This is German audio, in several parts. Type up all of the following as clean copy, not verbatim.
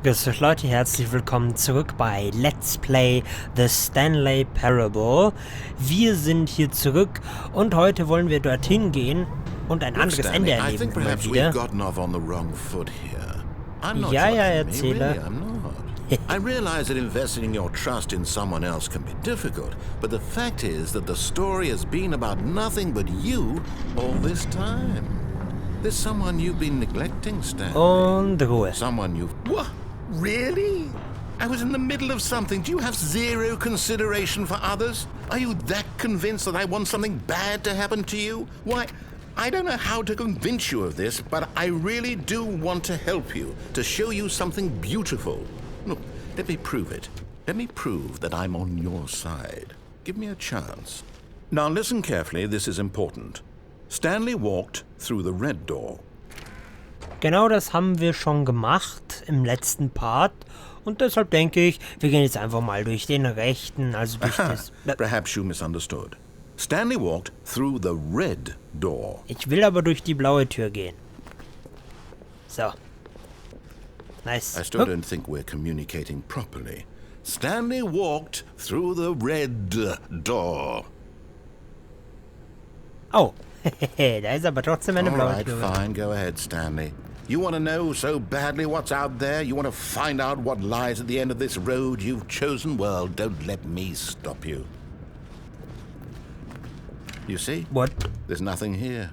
Grüß euch Leute, herzlich willkommen zurück bei Let's Play The Stanley Parable. Wir sind hier zurück und heute wollen wir dorthin gehen und ein anderes Ende erleben mal wieder. Ja, Erzähler. I realize that investing your trust in someone else can be difficult, but the fact is that the story has been about nothing but you all this time. There's someone you've been neglecting, Stanley. Und Ruhe. Someone you've... What? Really? I was in the middle of something. Do you have zero consideration for others? Are you that convinced that I want something bad to happen to you? Why, I don't know how to convince you of this, but I really do want to help you, to show you something beautiful. Look, let me prove it. Let me prove that I'm on your side. Give me a chance. Now listen carefully, this is important. Stanley walked through the red door. Genau das haben wir schon gemacht im letzten Part. Und deshalb denke ich, wir gehen jetzt einfach mal durch den rechten, also durch das... Perhaps you misunderstood. Stanley walked through the red door. Ich will aber durch die blaue Tür gehen. So. Nice. I still don't think we're communicating properly. Stanley walked through the red door. Oh, da ist aber trotzdem eine blaue All Tür. right, fine, go ahead, Stanley. You want to know so badly what's out there? You want to find out what lies at the end of this road you've chosen? Well, don't let me stop you. You see? What? There's nothing here.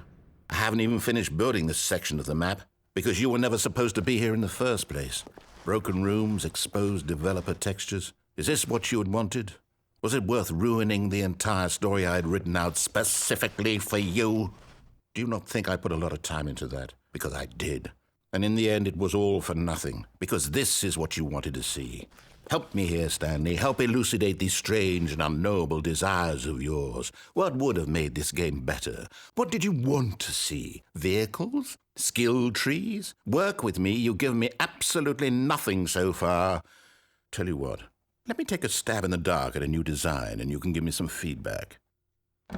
I haven't even finished building this section of the map, because you were never supposed to be here in the first place. Broken rooms, exposed developer textures. Is this what you had wanted? Was it worth ruining the entire story I had written out specifically for you? Do you not think I put a lot of time into that? Because I did. And in the end, it was all for nothing, because this is what you wanted to see. Help me here, Stanley. Help elucidate these strange and unknowable desires of yours. What would have made this game better? What did you want to see? Vehicles? Skill trees? Work with me. You've given me absolutely nothing so far. Tell you what. Let me take a stab in the dark at a new design, and you can give me some feedback.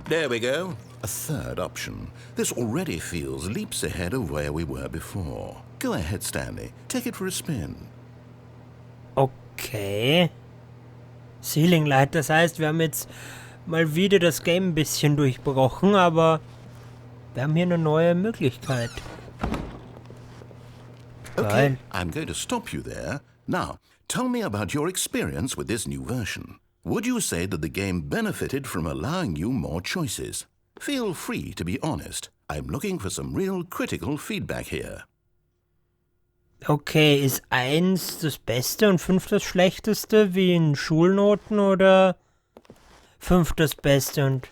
There we go. A third option. This already feels leaps ahead of where we were before. Go ahead, Stanley. Take it for a spin. Okay. Ceiling Light, das heißt, wir haben jetzt mal wieder das Game ein bisschen durchbrochen, aber wir haben hier eine neue Möglichkeit. Okay, I'm going to stop you there. Now, tell me about your experience with this new version. Would you say that the game benefited from allowing you more choices? Feel free to be honest. I'm looking for some real critical feedback here. Okay, ist 1 das Beste und 5 das Schlechteste, wie in Schulnoten, oder 5 das Beste und...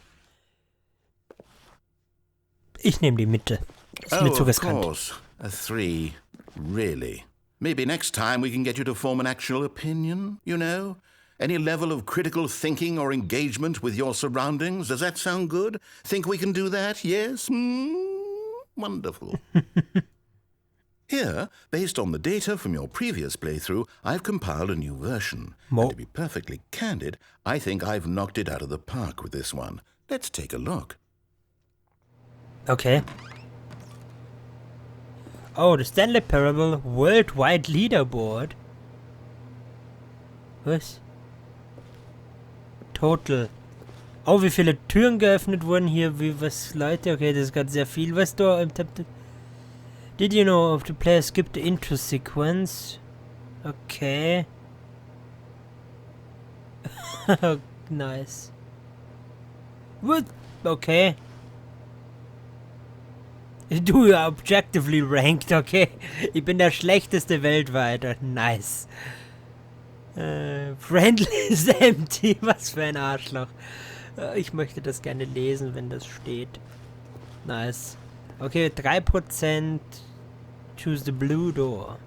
Ich nehme die Mitte. Ist mir zu riskant. Of course. A 3. Really? Maybe next time we can get you to form an actual opinion, you know? Any level of critical thinking or engagement with your surroundings? Does that sound good? Think we can do that? Yes? Wonderful. Here, based on the data from your previous playthrough, I've compiled a new version. And to be perfectly candid, I think I've knocked it out of the park with this one. Let's take a look. Okay. Oh, the Stanley Parable Worldwide Leaderboard. Was? Total. Oh, wie viele Türen geöffnet wurden hier, wie was Leute, okay, das ist gerade sehr viel, was da im Tab. Did you know if the player skipped the intro sequence? Okay. Nice. What? Okay. Du objectively ranked, okay. Ich bin der Schlechteste weltweit. Nice. Friendly is empty. Was für ein Arschloch. Ich möchte das gerne lesen, wenn das steht. Nice. Okay, 3%. Choose the blue door.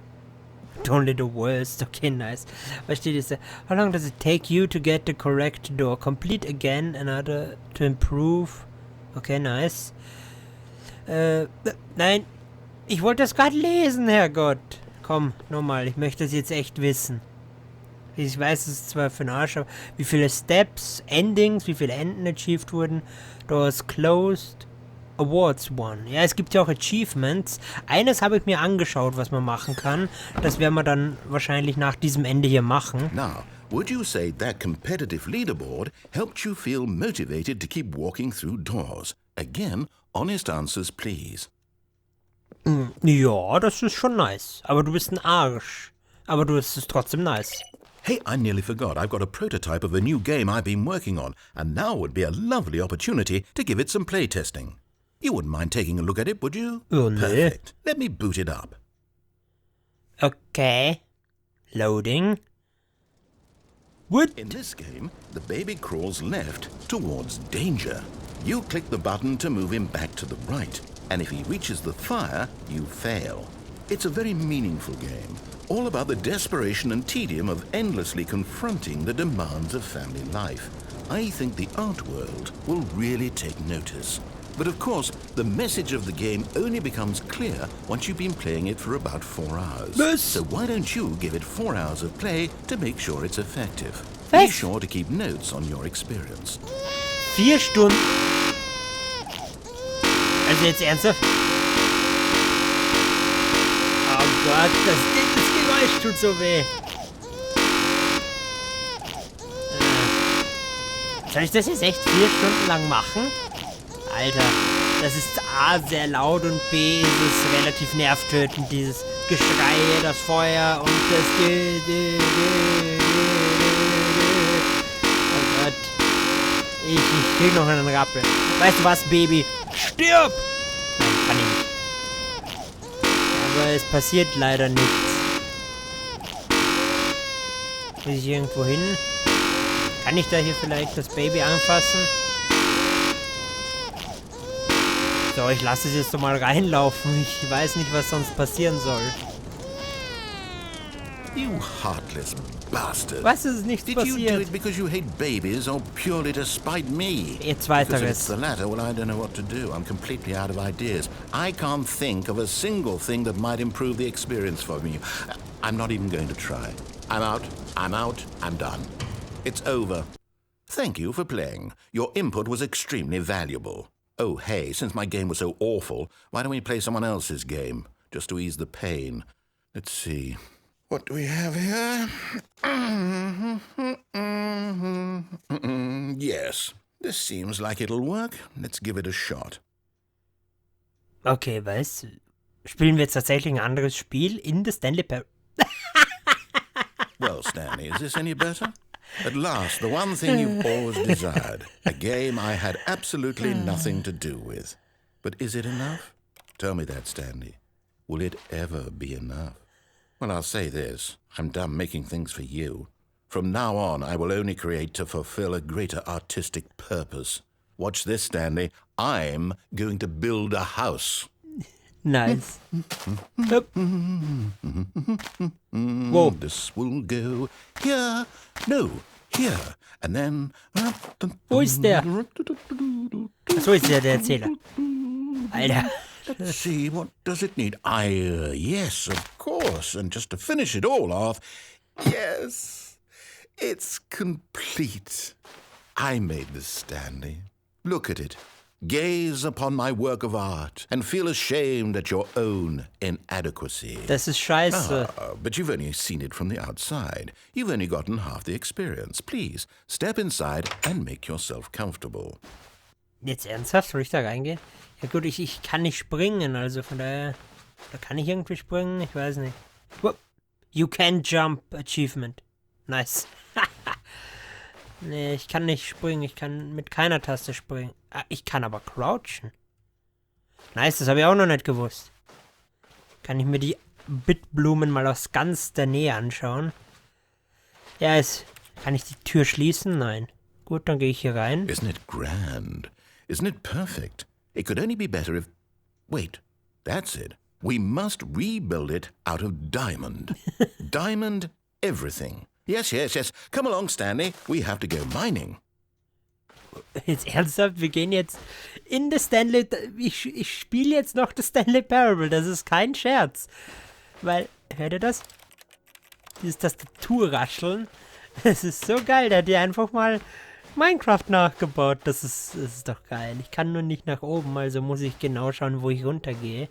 Only the worst. Okay, nice. Was steht jetzt? How long does it take you to get the correct door? Complete again another to improve. Okay, nice. Nein. Ich wollte das gerade lesen, Herrgott. Komm, nochmal. Ich möchte das jetzt echt wissen. Ich weiß, es ist zwar für den Arsch, aber wie viele Steps, Endings, wie viele Enden achieved wurden. Doors closed. Awards won. Ja, es gibt ja auch Achievements. Eines habe ich mir angeschaut, was man machen kann. Das werden wir dann wahrscheinlich nach diesem Ende hier machen. Now, would you say that competitive leaderboard helped you feel motivated to keep walking through doors? Again, honest answers, please. Ja, das ist schon nice. Aber du bist ein Arsch. Aber du ist es trotzdem nice. Hey, I nearly forgot. I've got a prototype of a new game I've been working on, and now would be a lovely opportunity to give it some playtesting. You wouldn't mind taking a look at it, would you? Oh, nee. Perfect. Let me boot it up. Okay. Loading. What? In this game, the baby crawls left towards danger. You click the button to move him back to the right, and if he reaches the fire, you fail. It's a very meaningful game, all about the desperation and tedium of endlessly confronting the demands of family life. I think the art world will really take notice. But of course, the message of the game only becomes clear once you've been playing it for about 4 hours. Was? So why don't you give it 4 hours of play to make sure it's effective? Was? Be sure to keep notes on your experience. 4 Stunden. Also jetzt ernsthaft? Oh Gott, das Geräusch tut so weh. Soll ich das jetzt echt 4 Stunden lang machen? Alter, das ist A, sehr laut und B, ist es relativ nervtötend, dieses Geschrei, das Feuer und das Oh Gott. Ich krieg noch einen Rappel. Weißt du was, Baby? Stirb! Nein, kann ich nicht. Aber es passiert leider nichts. Muss ich irgendwo hin? Kann ich da hier vielleicht das Baby anfassen? So, ich lasse es jetzt doch mal reinlaufen. Ich weiß nicht, was sonst passieren soll. You heartless bastard. Was ist nichts Did you do passiert? it because you hate babies or purely to spite me? Jetzt Because if weiteres. it's the latter, well, I don't know what to do. I'm completely out of ideas. I can't think of a single thing that might improve the experience for me. I'm not even going to try. I'm out. I'm out. I'm done. It's over. Thank you for playing. Your input was extremely valuable. Oh, hey, since my game was so awful, why don't we play someone else's game, just to ease the pain? Let's see. What do we have here? Yes, this seems like it'll work. Let's give it a shot. Okay, weißt du, spielen wir jetzt tatsächlich ein anderes Spiel in der Stanley Parable? Well, Stanley, is this any better? At last, the one thing you've always desired. A game I had absolutely nothing to do with. But is it enough? Tell me that, Stanley. Will it ever be enough? Well, I'll say this. I'm done making things for you. From now on, I will only create to fulfill a greater artistic purpose. Watch this, Stanley. I'm going to build a house. Nice. Hup. Whoa. This will go here. No, here. And then... Wo ist der? So ist der Erzähler. Alter. Let's see, what does it need? Yes, of course. And just to finish it all off, yes, it's complete. I made this, Stanley. Look at it. Gaze upon my work of art and feel ashamed at your own inadequacy. Das ist scheiße. But you've only seen it from the outside. You've only gotten half the experience. Please, step inside and make yourself comfortable. Jetzt ernsthaft? Soll ich da reingehen? Ja gut, ich kann nicht springen, also von daher... Da kann ich irgendwie springen? Ich weiß nicht. Whoop. You can jump achievement. Nice. Nee, ich kann nicht springen. Ich kann mit keiner Taste springen. Ah, ich kann aber crouchen. Nice, das habe ich auch noch nicht gewusst. Kann ich mir die Bitblumen mal aus ganz der Nähe anschauen? Ja, kann ich die Tür schließen? Nein. Gut, dann gehe ich hier rein. Isn't it grand? Isn't it perfect? It could only be better if... Wait, that's it. We must rebuild it out of diamond. Diamond everything. Yes, yes, yes. Come along, Stanley. We have to go mining. Jetzt ernsthaft, wir gehen jetzt in das Stanley... Ich spiele jetzt noch das Stanley Parable. Das ist kein Scherz. Weil, hört ihr das? Dieses Tastaturrascheln. Das ist so geil. Da hat die einfach mal Minecraft nachgebaut. Das ist doch geil. Ich kann nur nicht nach oben, also muss ich genau schauen, wo ich runtergehe.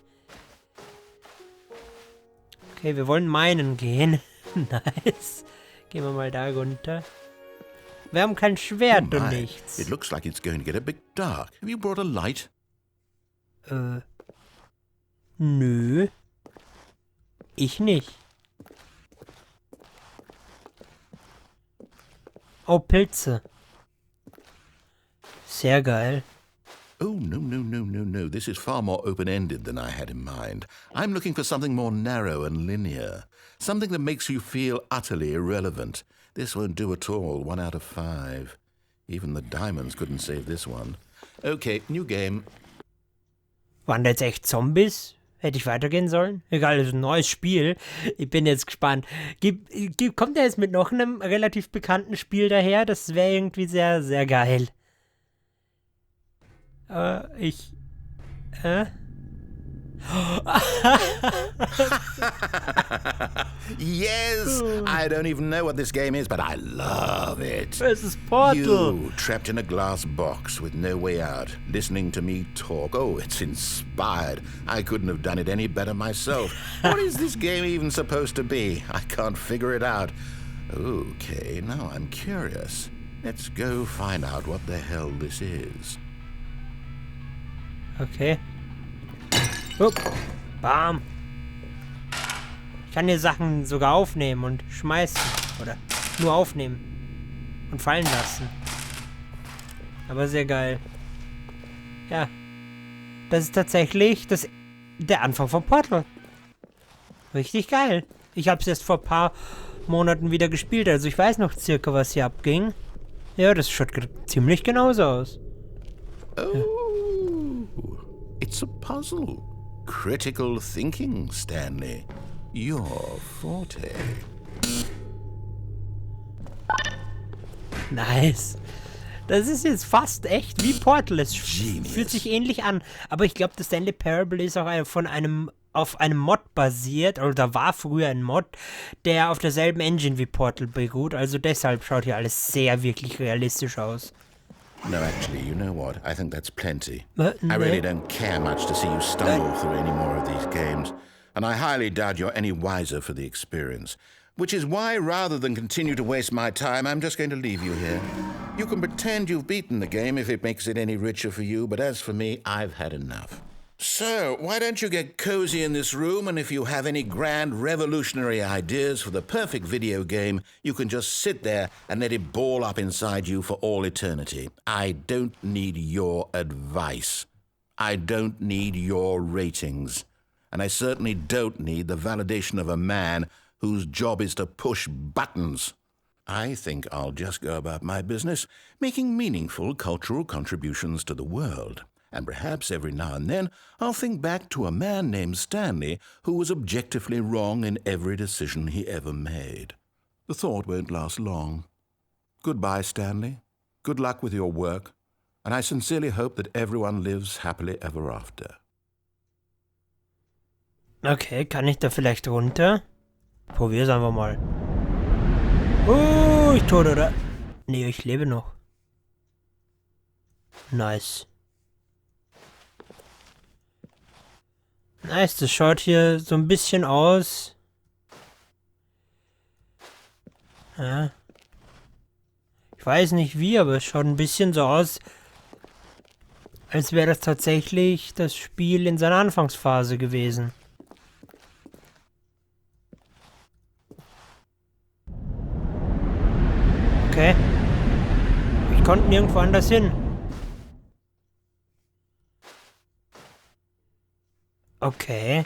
Okay, wir wollen meinen gehen. Nice. Gehen wir mal da runter. Wir haben kein Schwert und nichts. It looks like it's going to get a bit dark. Have you brought a light? Nö. Ich nicht. Oh, Pilze. Sehr geil. Oh, no. This is far more open-ended than I had in mind. I'm looking for something more narrow and linear. Something that makes you feel utterly irrelevant. This won't do at all. 1 out of 5. Even the diamonds couldn't save this one. Okay, new game. Waren da jetzt echt Zombies? Hätte ich weitergehen sollen? Egal, das ist ein neues Spiel. Ich bin jetzt gespannt. Kommt er jetzt mit noch einem relativ bekannten Spiel daher? Das wäre irgendwie sehr, sehr geil. Yes! I don't even know what this game is, but I love it. Es ist Portal. You, trapped in a glass box with no way out, listening to me talk. Oh, it's inspired. I couldn't have done it any better myself. What is this game even supposed to be? I can't figure it out. Okay, now I'm curious. Let's go find out what the hell this is. Okay. Upp. Bam. Ich kann hier Sachen sogar aufnehmen und schmeißen. Oder nur aufnehmen. Und fallen lassen. Aber sehr geil. Ja. Das ist tatsächlich der Anfang vom Portal. Richtig geil. Ich habe es erst vor ein paar Monaten wieder gespielt. Also ich weiß noch circa, was hier abging. Ja, das schaut ziemlich genauso aus. Oh, it's a puzzle. Critical thinking, Stanley. Your forte. Nice. Das ist jetzt fast echt wie Portal. Es fühlt sich ähnlich an. Aber ich glaube, das Stanley Parable ist auch auf einem Mod basiert. Oder war früher ein Mod, der auf derselben Engine wie Portal beruht. Also deshalb schaut hier alles sehr wirklich realistisch aus. No, actually, you know what? I think that's plenty. No. I really don't care much to see you stumble through any more of these games. And I highly doubt you're any wiser for the experience. Which is why, rather than continue to waste my time, I'm just going to leave you here. You can pretend you've beaten the game if it makes it any richer for you, but as for me, I've had enough. So, why don't you get cozy in this room, and if you have any grand revolutionary ideas for the perfect video game, you can just sit there and let it ball up inside you for all eternity. I don't need your advice. I don't need your ratings. And I certainly don't need the validation of a man whose job is to push buttons. I think I'll just go about my business, making meaningful cultural contributions to the world. And perhaps every now and then I'll think back to a man named Stanley who was objectively wrong in every decision he ever made. The thought won't last long. Goodbye, Stanley. Good luck with your work. And I sincerely hope that everyone lives happily ever after. Okay, kann ich da vielleicht runter? Probier's einfach mal. Ich tot, oder? Nee, ich lebe noch. Nice. Nice, das schaut hier so ein bisschen aus. Ja. Ich weiß nicht wie, aber es schaut ein bisschen so aus, als wäre das tatsächlich das Spiel in seiner Anfangsphase gewesen. Okay. Ich konnte nirgendwo anders hin. Okay.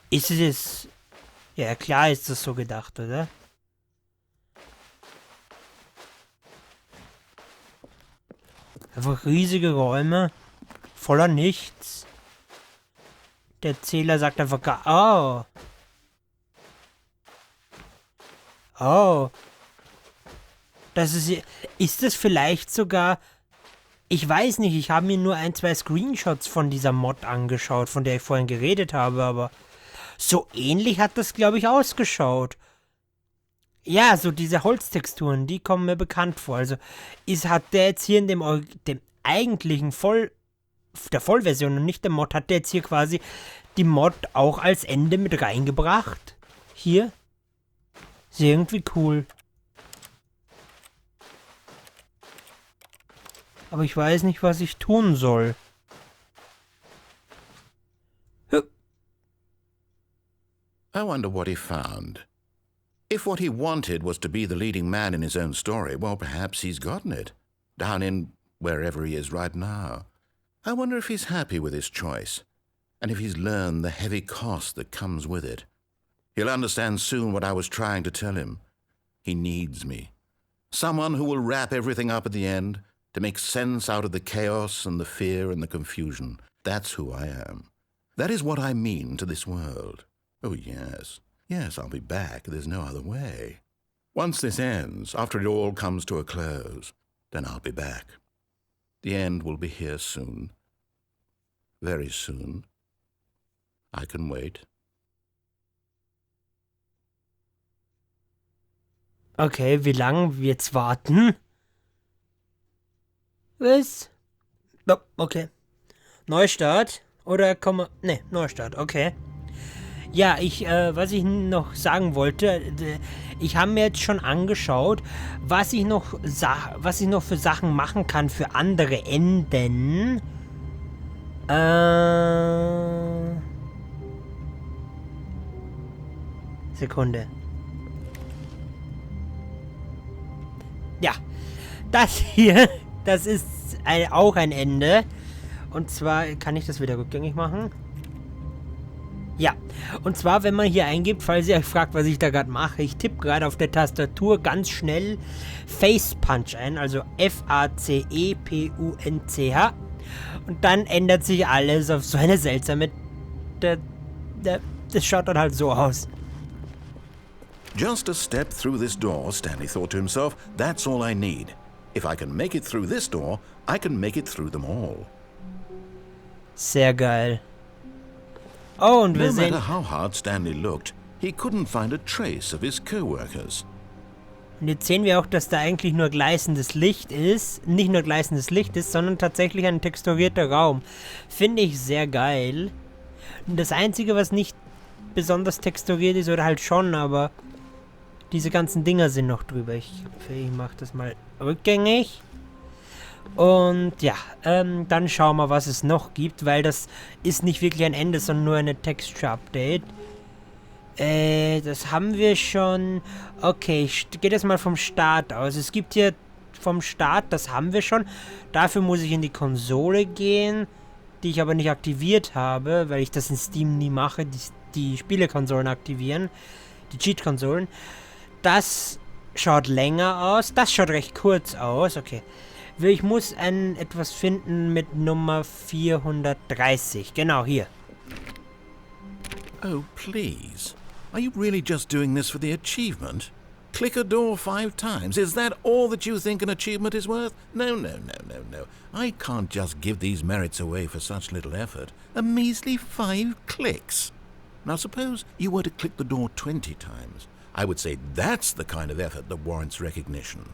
Ist es... Ja, klar ist das so gedacht, oder? Einfach riesige Räume. Voller Nichts. Der Erzähler sagt einfach gar... Oh. Das ist... Ist das vielleicht sogar... Ich weiß nicht, ich habe mir nur 1, 2 Screenshots von dieser Mod angeschaut, von der ich vorhin geredet habe, aber so ähnlich hat das, glaube ich, ausgeschaut. Ja, so diese Holztexturen, die kommen mir bekannt vor. Also hat der jetzt hier in dem eigentlichen der Vollversion und nicht der Mod, hat der jetzt hier quasi die Mod auch als Ende mit reingebracht. Hier. Ist irgendwie cool. Aber ich weiß nicht, was ich tun soll. I wonder what he found. If what he wanted was to be the leading man in his own story, well, perhaps he's gotten it. Down in wherever he is right now. I wonder if he's happy with his choice, and if he's learned the heavy cost that comes with it. He'll understand soon what I was trying to tell him. He needs me. Someone who will wrap everything up at the end, to make sense out of the chaos and the fear and the confusion. That's who I am. That is what I mean to this world. Oh, yes. Yes, I'll be back. There's no other way. Once this ends, after it all comes to a close, then I'll be back. The end will be here soon. Very soon. I can wait. Okay, wie lange wir jetzt warten? Was? Oh, okay. Neustart? Oder komme... Ne, Neustart, okay. Ja, was ich noch sagen wollte, ich habe mir jetzt schon angeschaut, was ich noch für Sachen machen kann für andere Enden. Sekunde. Ja, das hier, das ist auch ein Ende. Und zwar, kann ich das wieder rückgängig machen? Ja, und zwar, wenn man hier eingibt, falls ihr euch fragt, was ich da gerade mache, ich tippe gerade auf der Tastatur ganz schnell Face Punch ein, also F-A-C-E-P-U-N-C-H. Und dann ändert sich alles auf so eine seltsame... Das schaut dann halt so aus. Just a step through this door, Stanley thought to himself, that's all I need. If I can make it through this door, I can make it through them all. Sehr geil. Oh, und wir sehen... No matter how hard Stanley looked, he couldn't find a trace of his co-workers. Und jetzt sehen wir auch, dass da eigentlich nur gleißendes Licht ist. Nicht nur gleißendes Licht ist, sondern tatsächlich ein texturierter Raum. Finde ich sehr geil. Und das Einzige, was nicht besonders texturiert ist, oder halt schon, aber diese ganzen Dinger sind noch drüber. Ich mache das mal rückgängig. Und ja, dann schauen wir, was es noch gibt, weil das ist nicht wirklich ein Ende, sondern nur eine Texture-Update. Das haben wir schon. Okay, ich gehe jetzt mal vom Start aus. Es gibt hier vom Start, das haben wir schon. Dafür muss ich in die Konsole gehen, die ich aber nicht aktiviert habe, weil ich das in Steam nie mache, die Spielekonsolen aktivieren, die Cheat-Konsolen. Das schaut länger aus, das schaut recht kurz aus, okay. Ich muss etwas finden mit Nummer 430. Genau, hier. Oh, please. Are you really just doing this for the achievement? Click a door 5 times. Is that all that you think an achievement is worth? No, no, no, no, no. I can't just give these merits away for such little effort. A measly 5 clicks. Now suppose you were to click the door 20 times. I would say that's the kind of effort that warrants recognition.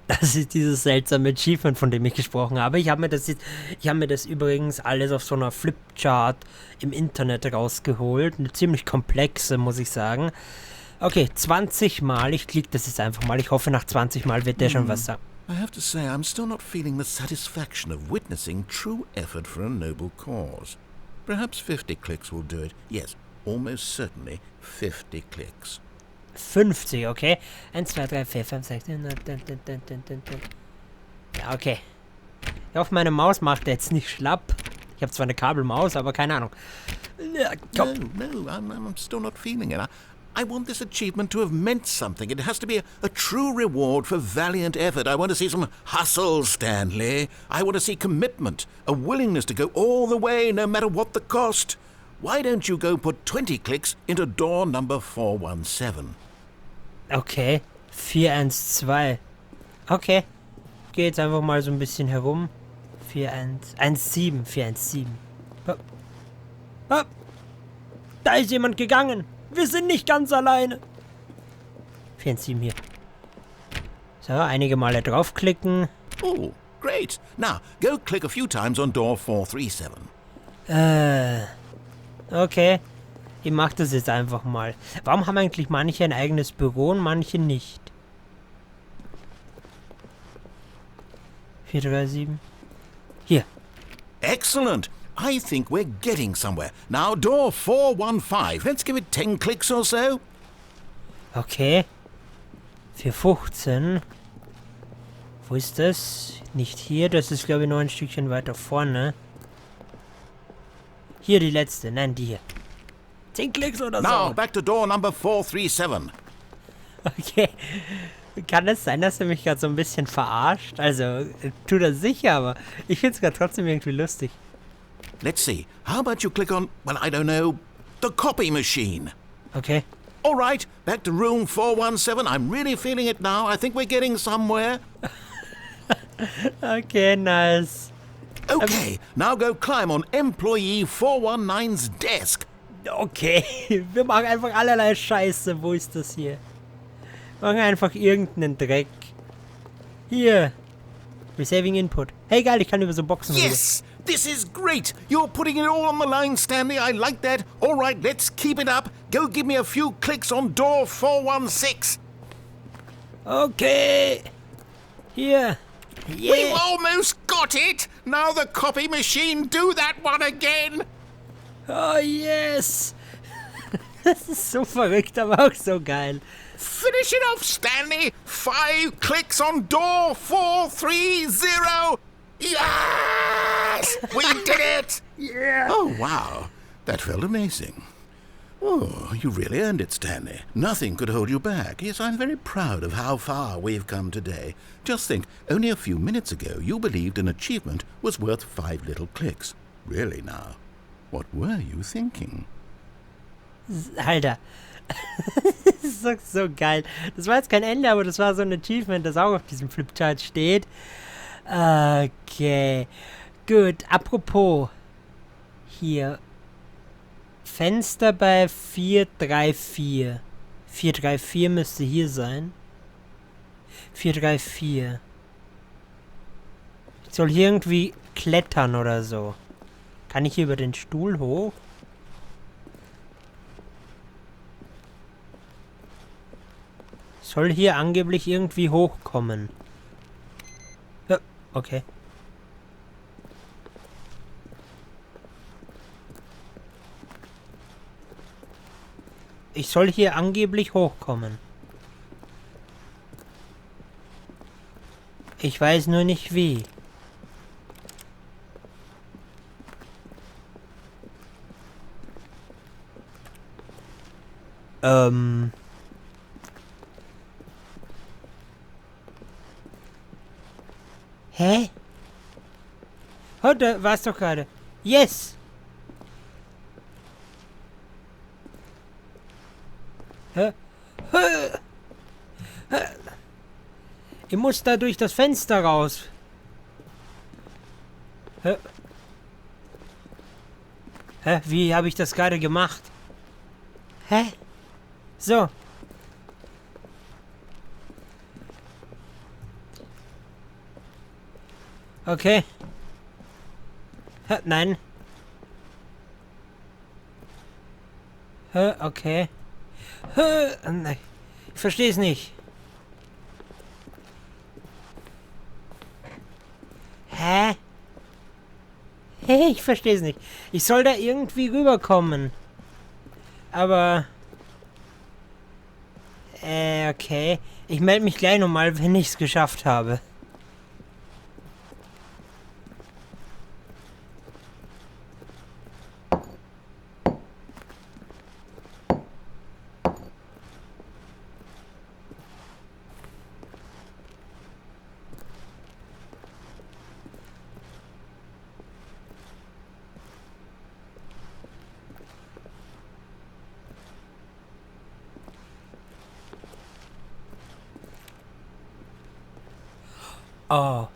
Das ist dieses seltsame Achievement, von dem ich gesprochen habe. Ich habe mir das übrigens alles auf so einer Flipchart im Internet rausgeholt. Eine ziemlich komplexe, muss ich sagen. Okay, 20 Mal. Ich klicke das jetzt einfach mal. Ich hoffe, nach 20 Mal wird der schon was sagen. I have to say, I'm still not feeling the satisfaction of witnessing true effort for a noble cause. Perhaps 50 clicks will do it. Yes, almost certainly 50 clicks. 50, okay. 1, 2, 3, 4, 5, 6. Ja, okay. Ich hoffe, meine Maus macht jetzt nicht schlapp. Ich habe zwar eine Kabelmaus, aber keine Ahnung. No, I'm still not feeling it. I want this achievement to have meant something. It has to be a true reward for valiant effort. I want to see some hustle, Stanley. I want to see commitment, a willingness to go all the way, no matter what the cost. Why don't you go put 20 clicks into door number 417? Okay, 412. Okay, ich gehe jetzt einfach mal so ein bisschen herum. 417. Oh. Da ist jemand gegangen. Wir sind nicht ganz alleine. 417 hier. So, einige Male draufklicken. Oh, great. Now, go click a few times on door 437. Okay. Ich mach das jetzt einfach mal. Warum haben eigentlich manche ein eigenes Büro und manche nicht? 437. Hier. Excellent. I think we're getting somewhere. Now, door 415. Let's give it 10 clicks or so. Okay. 415. Wo ist das? Nicht hier. Das ist, glaube ich, noch ein Stückchen weiter vorne. Hier die letzte. Nein, die hier. 10 Klicks oder so. Now, back to door number 437. Okay. Kann es sein, dass er mich gerade so ein bisschen verarscht? Also, tut er sicher, aber ich finde es gerade trotzdem irgendwie lustig. Let's see. How about you click on, well, I don't know, the copy machine? Okay. All right, back to room 417. I'm really feeling it now. I think we're getting somewhere. Okay, nice. Okay, now go climb on employee 419's desk. Okay, wir machen einfach allerlei Scheiße. Wo ist das hier? Wir machen einfach irgendeinen Dreck. Hier. Receiving Input. Hey, geil, ich kann über so Boxen Yes, this is great. You're putting it all on the line, Stanley. I like that. All right, let's keep it up. Go give me a few clicks on door 416. Okay. Hier. We've Yeah. almost got it. Now the copy machine, do that one again. Oh, yes. Das ist so verrückt, aber auch so geil. Finish it off, Stanley. 5 clicks on door 430. Yes! We did it! Yeah. Oh, wow. That felt amazing. Oh, you really earned it, Stanley. Nothing could hold you back. Yes, I'm very proud of how far we've come today. Just think, only a few minutes ago you believed an achievement was worth 5 little clicks. Really now, what were you thinking? Alter. Das ist doch so geil. Das war jetzt kein Ende, aber das war so ein Achievement, das auch auf diesem Flipchart steht. Okay. Gut, apropos. Hier. Fenster bei 434. 434 müsste hier sein. 434. Ich soll hier irgendwie klettern oder so. Kann ich hier über den Stuhl hoch? Soll hier angeblich irgendwie hochkommen. Ja, okay. Ich soll hier angeblich hochkommen. Ich weiß nur nicht wie. Hä? Oh, da war's doch gerade. Yes! Hä? Hä? Hä? Ich muss da durch das Fenster raus. Hä? Hä? Wie habe ich das gerade gemacht? Hä? So. Okay. Hä? Nein. Hä? Okay. Hä? Nein. Ich verstehe es nicht. Hä? Hey, ich verstehe es nicht. Ich soll da irgendwie rüberkommen. Aber... okay. Ich melde mich gleich nochmal, wenn ich es geschafft habe. Oh.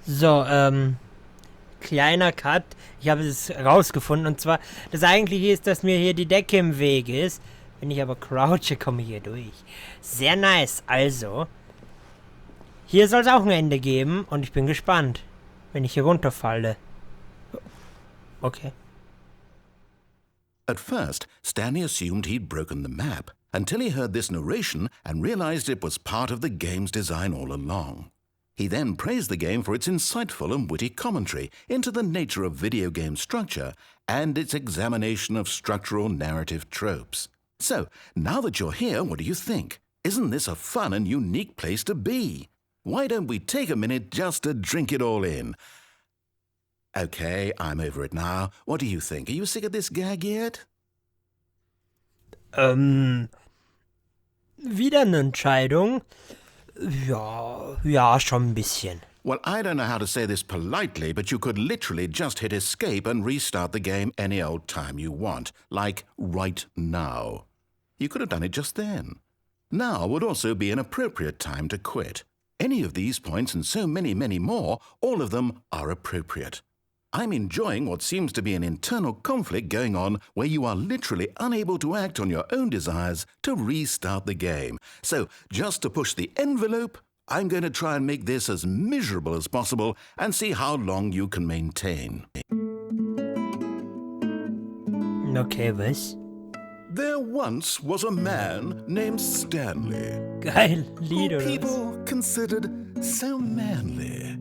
So, kleiner Cut. Ich habe es rausgefunden. Und zwar, das eigentliche ist, dass mir hier die Decke im Weg ist. Wenn ich aber crouche, komme ich hier durch. Sehr nice. Also, hier soll es auch ein Ende geben und ich bin gespannt, wenn ich hier runterfalle. Okay. At first, Stanley assumed he'd broken the map until he heard this narration and realized it was part of the game's design all along. He then praised the game for its insightful and witty commentary into the nature of video game structure and its examination of structural narrative tropes. So, now that you're here, what do you think? Isn't this a fun and unique place to be? Why don't we take a minute just to drink it all in? Okay, I'm over it now. What do you think? Are you sick of this gag yet? Wieder eine Entscheidung. Ja, schon ein bisschen. Well, I don't know how to say this politely, but you could literally just hit escape and restart the game any old time you want, like right now. You could have done it just then. Now would also be an appropriate time to quit. Any of these points and so many, many more, all of them are appropriate. I'm enjoying what seems to be an internal conflict going on where you are literally unable to act on your own desires to restart the game. So, just to push the envelope, I'm going to try and make this as miserable as possible and see how long you can maintain. Okay, was? There once was a man named Stanley, Geil, Lied who oder was? people considered so manly.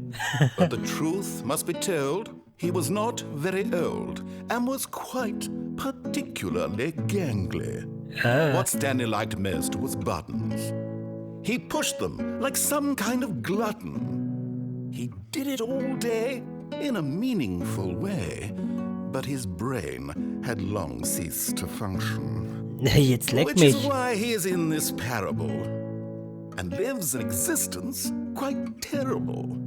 But the truth must be told, he was not very old and was quite particularly gangly. What Stanley liked most was buttons. He pushed them like some kind of glutton. He did it all day in a meaningful way, but his brain had long ceased to function. Jetzt leck Which is mich. why he is in this parable and lives an existence quite terrible.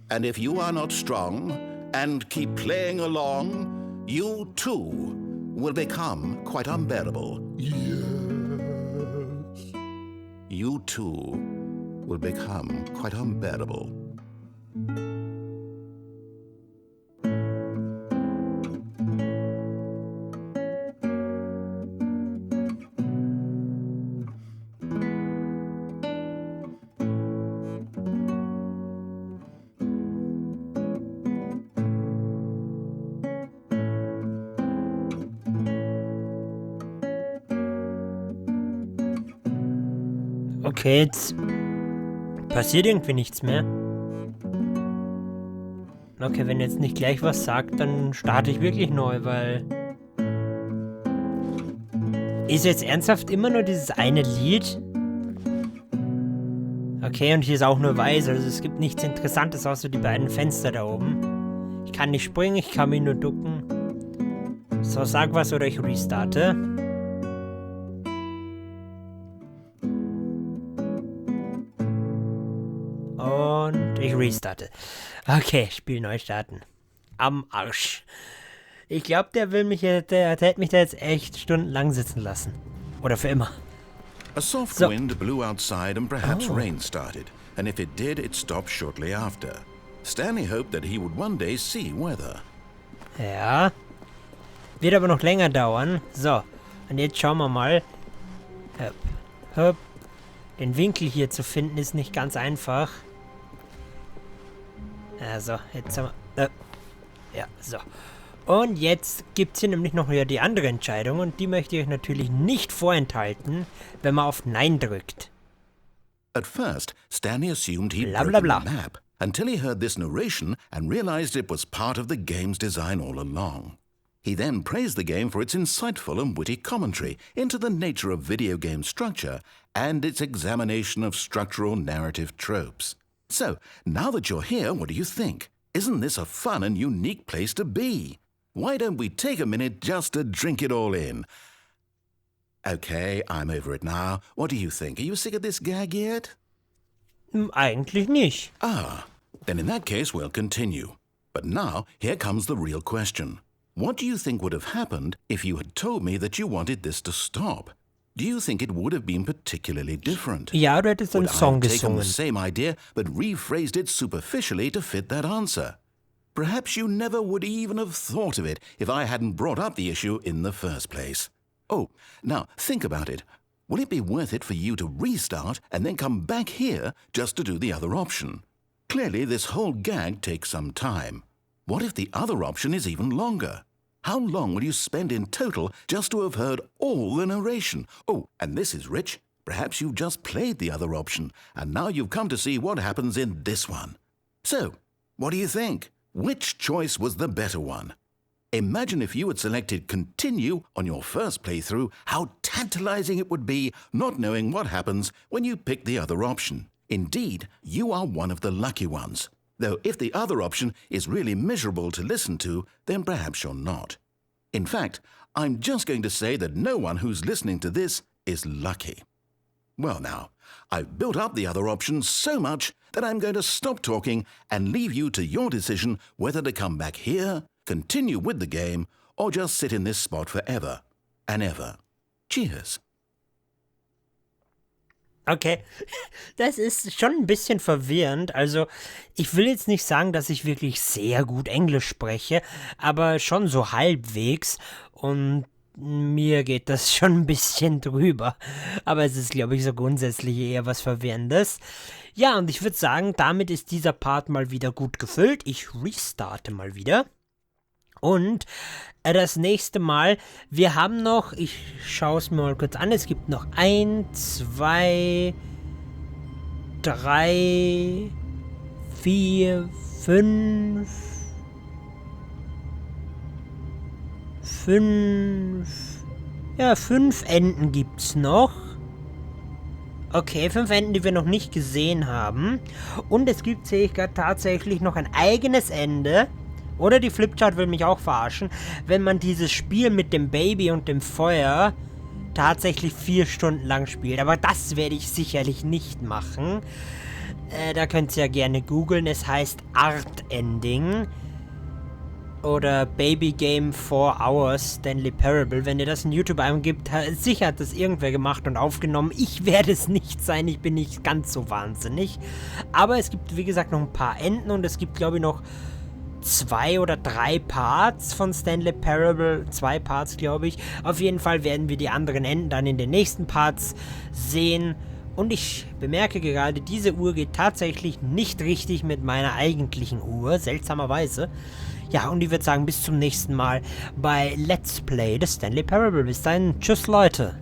And if you are not strong and keep playing along, you too will become quite unbearable. Yes. You too will become quite unbearable. Okay, jetzt passiert irgendwie nichts mehr. Okay, wenn jetzt nicht gleich was sagt, dann starte ich wirklich neu, weil... Ist jetzt ernsthaft immer nur dieses eine Lied? Okay, und hier ist auch nur weiß, also es gibt nichts Interessantes außer die beiden Fenster da oben. Ich kann nicht springen, ich kann mich nur ducken. So, sag was oder ich restarte. Und ich restarte. Okay, Spiel neu starten. Am Arsch. Ich glaube, der hätte mich da jetzt echt stundenlang sitzen lassen. Oder für immer. A soft wind blew outside and perhaps rain started, and if it did, it stopped shortly after. Stanley hoped that he would one day see weather. Ja. Wird aber noch länger dauern. So, und jetzt schauen wir mal. Hopp, hopp. Den Winkel hier zu finden ist nicht ganz einfach. Also, jetzt haben wir... ja, so. Und jetzt gibt es hier nämlich noch die andere Entscheidung und die möchte ich euch natürlich nicht vorenthalten, wenn man auf Nein drückt. At first, Stanley assumed he'd Bla, bla, broken bla. the map until he heard this narration and realized it was part of the game's design all along. He then praised the game for its insightful and witty commentary into the nature of video game structure and its examination of structural narrative tropes. So, now that you're here, what do you think? Isn't this a fun and unique place to be? Why don't we take a minute just to drink it all in? Okay, I'm over it now. What do you think? Are you sick of this gag yet? Eigentlich nicht. Ah, then in that case we'll continue. But now, here comes the real question. What do you think would have happened if you had told me that you wanted this to stop? Do you think it would have been particularly different? Ja, du hättest einen Would I Song have taken the gesungen. same idea but rephrased it superficially to fit that answer? Perhaps you never would even have thought of it if I hadn't brought up the issue in the first place. Oh, now think about it. Will it be worth it for you to restart and then come back here just to do the other option? Clearly, this whole gag takes some time. What if the other option is even longer? How long will you spend in total just to have heard all the narration? Oh, and this is rich. Perhaps you've just played the other option, and now you've come to see what happens in this one. So, what do you think? Which choice was the better one? Imagine if you had selected Continue on your first playthrough, how tantalizing it would be not knowing what happens when you pick the other option. Indeed, you are one of the lucky ones. Though if the other option is really miserable to listen to, then perhaps you're not. In fact, I'm just going to say that no one who's listening to this is lucky. Well now, I've built up the other option so much that I'm going to stop talking and leave you to your decision whether to come back here, continue with the game, or just sit in this spot forever and ever. Cheers. Okay, das ist schon ein bisschen verwirrend. Also, ich will jetzt nicht sagen, dass ich wirklich sehr gut Englisch spreche, aber schon so halbwegs und mir geht das schon ein bisschen drüber. Aber es ist, glaube ich, so grundsätzlich eher was Verwirrendes. Ja, und ich würde sagen, damit ist dieser Part mal wieder gut gefüllt. Ich restarte mal wieder. Und das nächste Mal, wir haben noch, ich schaue es mir mal kurz an, es gibt noch 1, 2, 3, 4, 5, 5 Enden gibt's noch. Okay, 5 Enden, die wir noch nicht gesehen haben. Und es gibt, sehe ich gerade, tatsächlich noch ein eigenes Ende. Oder die Flipchart will mich auch verarschen, wenn man dieses Spiel mit dem Baby und dem Feuer tatsächlich 4 Stunden lang spielt. Aber das werde ich sicherlich nicht machen. Da könnt ihr ja gerne googeln. Es heißt Art Ending. Oder Baby Game 4 Hours, Stanley Parable. Wenn ihr das in YouTube eingibt, sicher hat das irgendwer gemacht und aufgenommen. Ich werde es nicht sein, ich bin nicht ganz so wahnsinnig. Aber es gibt, wie gesagt, noch ein paar Enden und es gibt, glaube ich, noch 2 oder 3 Parts von Stanley Parable. 2 Parts, glaube ich. Auf jeden Fall werden wir die anderen Enden dann in den nächsten Parts sehen. Und ich bemerke gerade, diese Uhr geht tatsächlich nicht richtig mit meiner eigentlichen Uhr. Seltsamerweise. Ja, und ich würde sagen, bis zum nächsten Mal bei Let's Play des Stanley Parable. Bis dahin, tschüss Leute.